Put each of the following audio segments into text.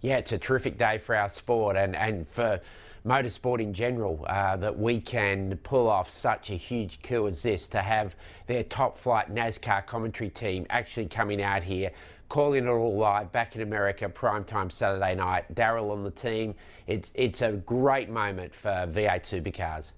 Yeah, it's a terrific day for our sport and for motorsport in general, that we can pull off such a huge coup as this, to have their top flight NASCAR commentary team actually coming out here, calling it all live back in America, primetime Saturday night. Darryl on the team. It's a great moment for V8 supercars.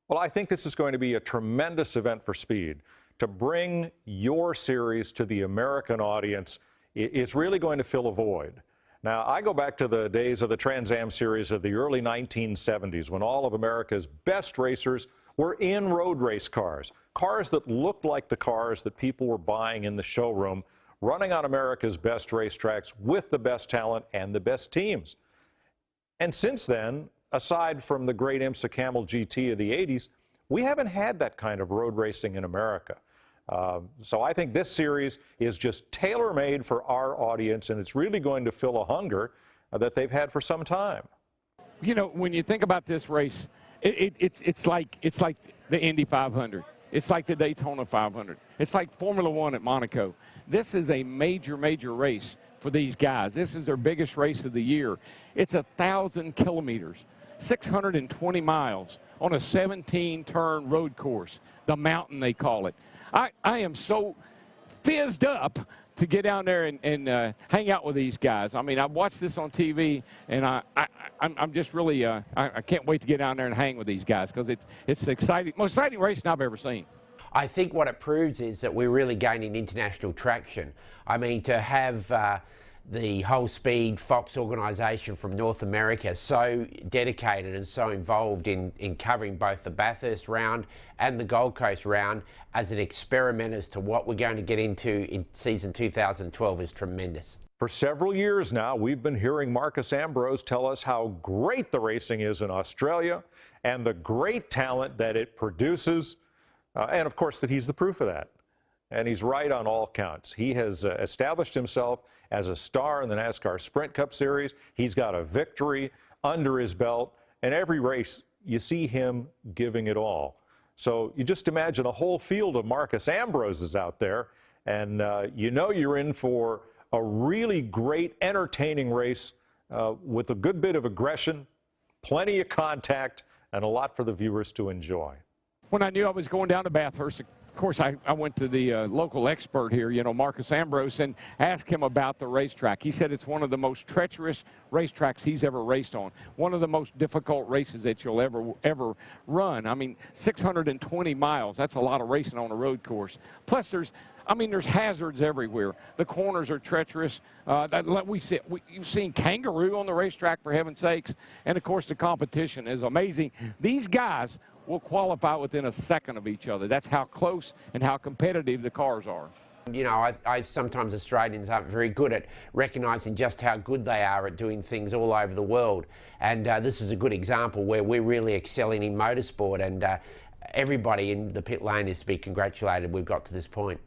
Well, I think this is going to be a tremendous event for speed. To bring your series to the American audience is really going to fill a void. Now, I go back to the days of the Trans Am series of the early 1970s, when all of America's best racers were in road race cars, cars that looked like the cars that people were buying in the showroom, running on America's best racetracks with the best talent and the best teams. And since then, aside from the great IMSA Camel GT of the 80s, we haven't had that kind of road racing in America. So I think this series is just tailor-made for our audience, and it's really going to fill a hunger that they've had for some time. You know, when you think about this race, it's like the Indy 500. It's like the Daytona 500. It's like Formula One at Monaco. This is a major, major race for these guys. This is their biggest race of the year. It's 1,000 kilometers, 620 miles on a 17-turn road course, the mountain they call it. I am so fizzed up to get down there and hang out with these guys. I mean, I've watched this on TV, and I'm just really, I can't wait to get down there and hang with these guys, because it's exciting, most exciting racing I've ever seen. I think what it proves is that we're really gaining international traction. I mean, to have the Whole Speed Fox organisation from North America so dedicated and so involved in covering both the Bathurst round and the Gold Coast round as an experiment as to what we're going to get into in season 2012 is tremendous. For several years now, we've been hearing Marcos Ambrose tell us how great the racing is in Australia and the great talent that it produces, and of course that he's the proof of that. And he's right on all counts. He has established himself as a star in the NASCAR Sprint Cup Series. He's got a victory under his belt, and every race you see him giving it all. So you just imagine a whole field of Marcos Ambroses out there, and you know you're in for a really great, entertaining race with a good bit of aggression, plenty of contact, and a lot for the viewers to enjoy. When I knew I was going down to Bathurst, of course, I went to the local expert here, you know, Marcos Ambrose, and asked him about the racetrack. He said it's one of the most treacherous racetracks he's ever raced on, one of the most difficult races that you'll ever run. I mean, 620 miles, that's a lot of racing on a road course. Plus, there's hazards everywhere. The corners are treacherous. You've seen kangaroo on the racetrack, for heaven's sakes. And, of course, the competition is amazing. These guys will qualify within a second of each other. That's how close and how competitive the cars are. You know, sometimes Australians aren't very good at recognising just how good they are at doing things all over the world. And this is a good example where we're really excelling in motorsport, and everybody in the pit lane is to be congratulated we've got to this point.